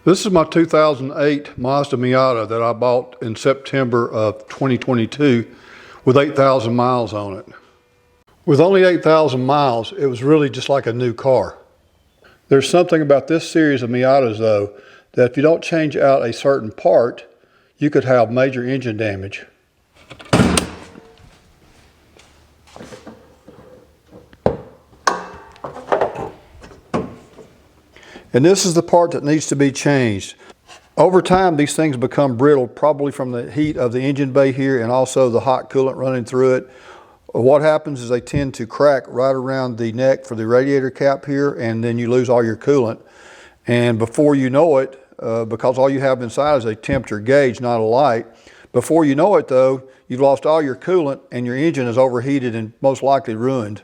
This is my 2008 Mazda Miata that I bought in September of 2022 with 8,000 miles on it. With only 8,000 miles, it was really just like a new car. There's something about this series of Miatas though, that if you don't change out a certain part, you could have major engine damage. And this is the part that needs to be changed. Over time, these things become brittle, probably from the heat of the engine bay here and also the hot coolant running through it. What happens is they tend to crack right around the neck for the radiator cap here, and then you lose all your coolant. And before you know it, because all you have inside is a temperature gauge, not a light, before you know it though, you've lost all your coolant and your engine is overheated and most likely ruined.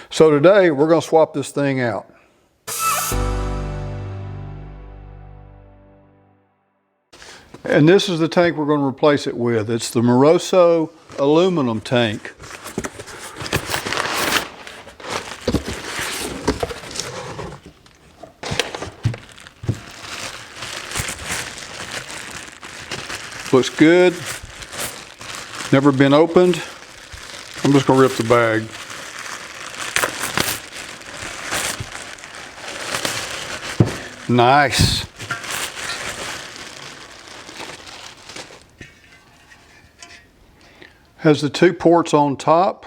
So today, we're going to swap this thing out. And this is the tank we're going to replace it with. It's the Moroso aluminum tank. Looks good. Never been opened. I'm just going to rip the bag. Nice. Has the two ports on top,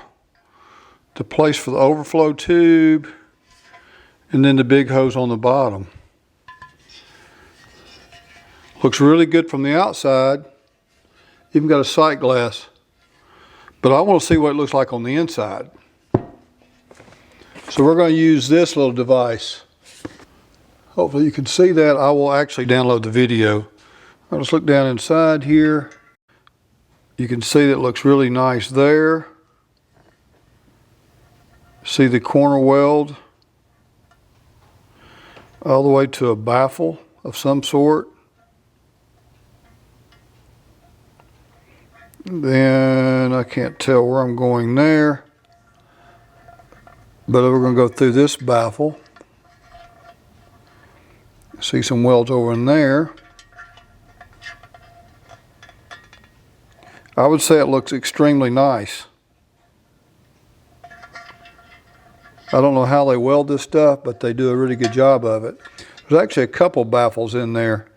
the place for the overflow tube, and then the big hose on the bottom. Looks really good from the outside. Even got a sight glass. But I want to see what it looks like on the inside. So we're going to use this little device. Hopefully you can see that. I will actually download the video. I'll just look down inside here. You can see that it looks really nice there. See the corner weld all the way to a baffle of some sort. Then I can't tell where I'm going there, but we're going to go through this baffle. See some welds over in there. I would say it looks extremely nice. I don't know how they weld this stuff, but they do a really good job of it. There's actually a couple baffles in there.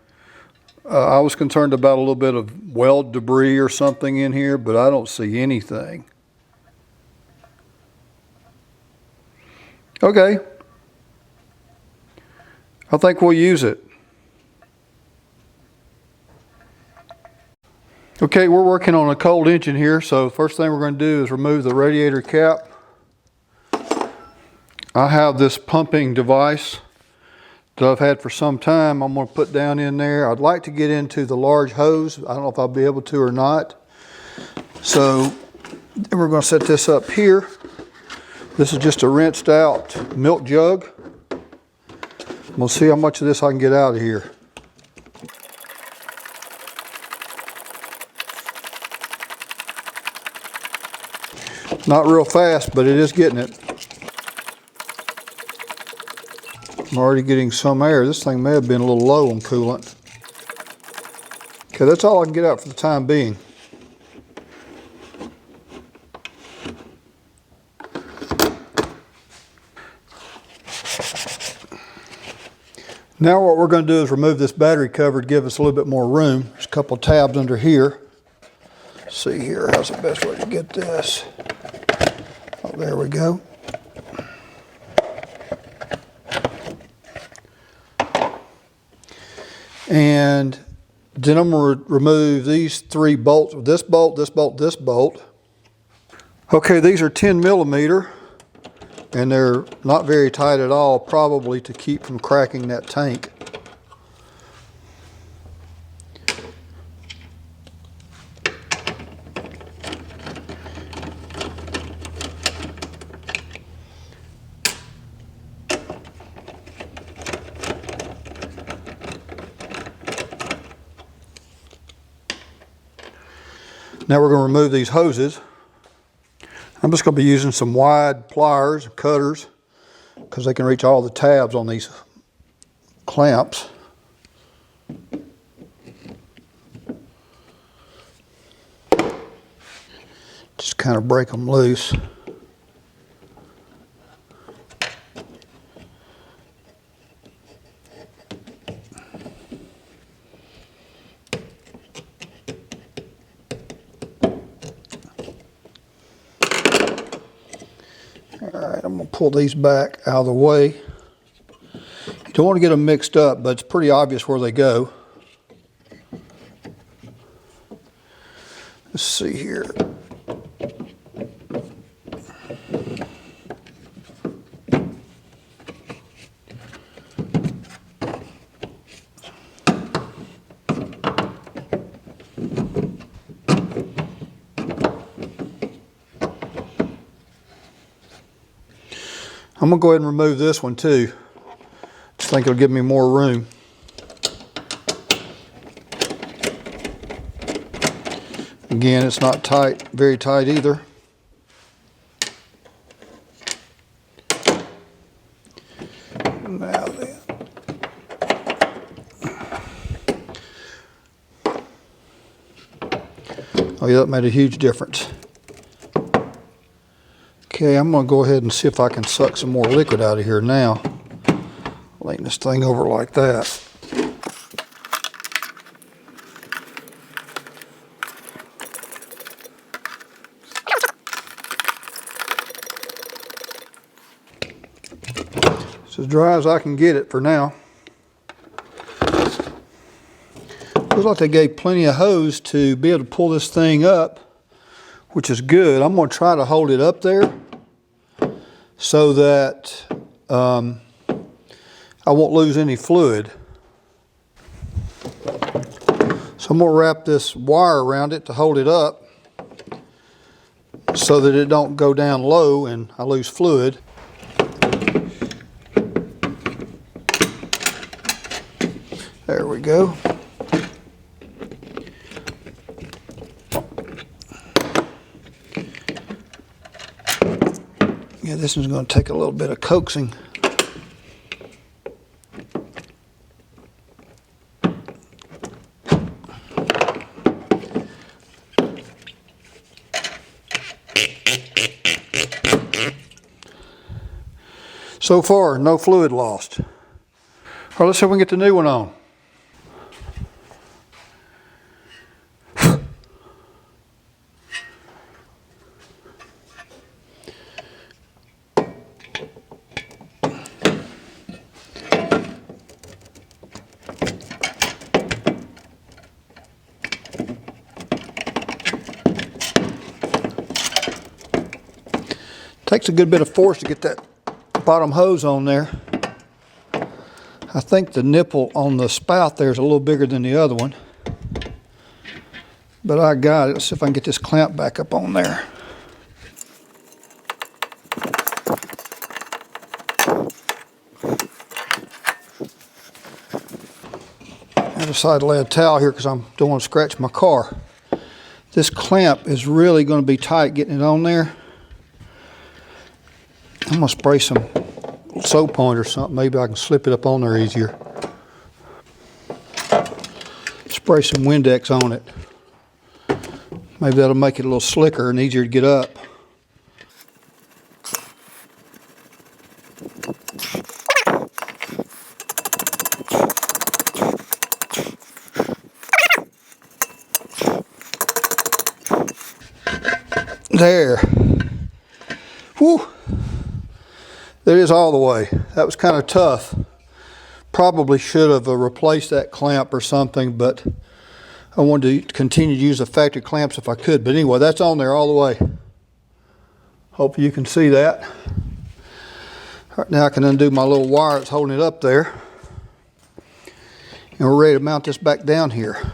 I was concerned about a little bit of weld debris or something in here, but I don't see anything. Okay. I think we'll use it. Okay, we're working on a cold engine here, so the first thing we're going to do is remove the radiator cap. I have this pumping device that I've had for some time. I'm going to put down in there. I'd like to get into the large hose. I don't know if I'll be able to or not. So we're going to set this up here. This is just a rinsed out milk jug. We'll see how much of this I can get out of here. Not real fast, but it is getting it. I'm already getting some air. This thing may have been a little low on coolant. Okay, that's all I can get out for the time being. Now what we're going to do is remove this battery cover to give us a little bit more room. There's a couple tabs under here. Let's see here, how's the best way to get this? Oh, there we go. And then I'm going to remove these three bolts, this bolt, this bolt, this bolt. Okay, these are 10 millimeter and they're not very tight at all, probably to keep from cracking that tank. Now we're going to remove these hoses. I'm just going to be using some wide pliers, cutters, because they can reach all the tabs on these clamps. Just kind of break them loose. Alright, I'm going to pull these back out of the way. You don't want to get them mixed up, but it's pretty obvious where they go. Let's see here. I'm going to go ahead and remove this one too. Just think it'll give me more room. Again, it's not tight, very tight either. Now then. Oh yeah, that made a huge difference. Okay, I'm going to go ahead and see if I can suck some more liquid out of here now. Lean this thing over like that. It's as dry as I can get it for now. Looks like they gave plenty of hose to be able to pull this thing up, which is good. I'm going to try to hold it up there so that I won't lose any fluid. So I'm going to wrap this wire around it to hold it up so that it don't go down low and I lose fluid. There we go. Yeah, this one's going to take a little bit of coaxing. So far, no fluid lost. All right, let's see if we can get the new one on. Takes a good bit of force to get that bottom hose on there. I think the nipple on the spout there is a little bigger than the other one. But I got it. Let's see if I can get this clamp back up on there. I decided to lay a towel here because I don't want to scratch my car. This clamp is really going to be tight getting it on there. I'm going to spray some soap on it or something. Maybe I can slip it up on there easier. Spray some Windex on it. Maybe that'll make it a little slicker and easier to get up. There. Whew. There it is all the way. That was kind of tough. Probably should have replaced that clamp or something, but I wanted to continue to use the factory clamps if I could. But anyway, that's on there all the way. Hope you can see that. All right, now I can undo my little wire that's holding it up there. And we're ready to mount this back down here.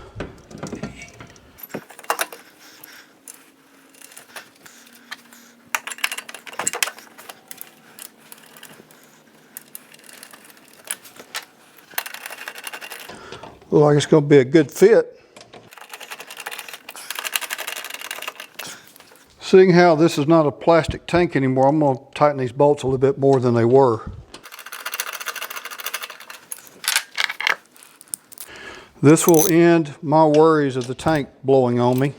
Looks like it's going to be a good fit. Seeing how this is not a plastic tank anymore, I'm going to tighten these bolts a little bit more than they were. This will end my worries of the tank blowing on me.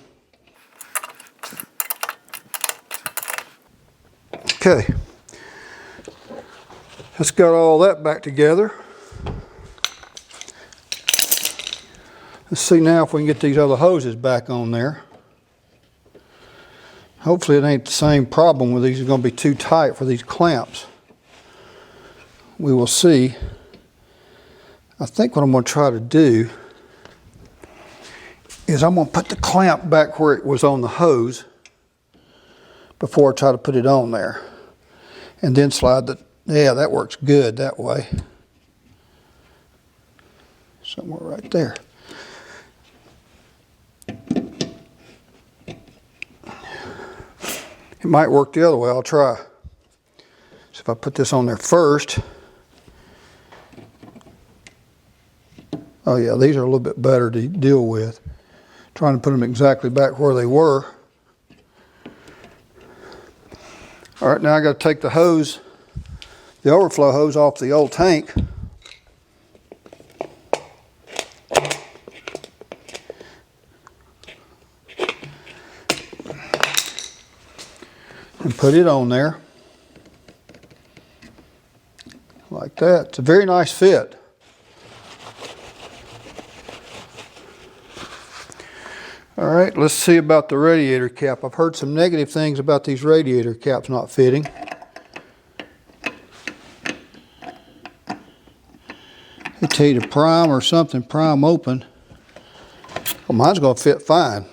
Okay. Let's get all that back together. Let's see now if we can get these other hoses back on there. Hopefully it ain't the same problem where these are going to be too tight for these clamps. We will see. I think what I'm going to try to do is I'm going to put the clamp back where it was on the hose before I try to put it on there. And then slide the, yeah, that works good that way. Somewhere right there. It might work the other way. I'll try. So if I put this on there first. Oh yeah, these are a little bit better to deal with. Trying to put them exactly back where they were. All right, now I got to take the hose, the overflow hose off the old tank. And put it on there like that. It's a very nice fit. All right, let's see about the radiator cap. I've heard some negative things about these radiator caps not fitting. They tell you to prime or something, prime open. Well, mine's going to fit fine.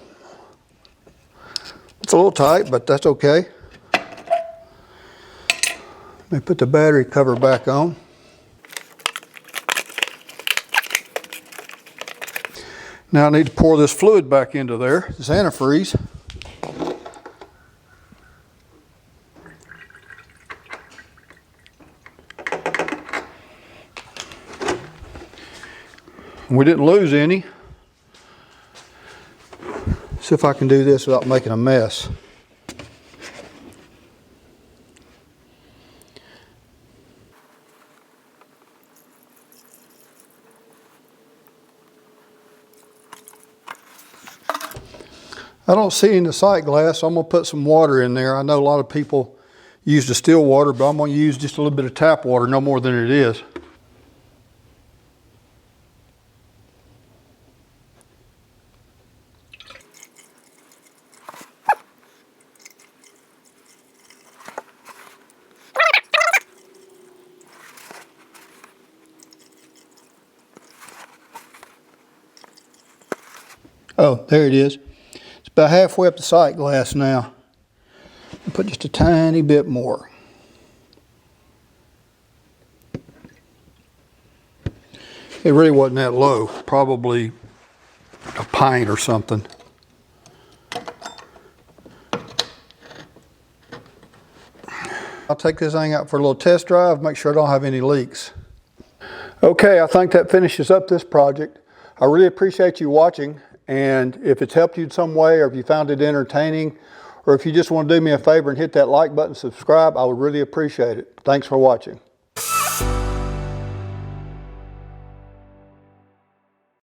It's a little tight, but that's okay. Let me put the battery cover back on. Now I need to pour this fluid back into there, this antifreeze. We didn't lose any. See if I can do this without making a mess. I don't see any of the sight glass, so I'm going to put some water in there. I know a lot of people use distilled water, but I'm going to use just a little bit of tap water, no more than it is. Oh, there it is. It's about halfway up the sight glass now. I'll put just a tiny bit more. It really wasn't that low, probably a pint or something. I'll take this thing out for a little test drive, make sure I don't have any leaks. Okay, I think that finishes up this project. I really appreciate you watching, and if it's helped you in some way, or if you found it entertaining, or if you just want to do me a favor and hit that like button, subscribe, I would really appreciate it. Thanks for watching.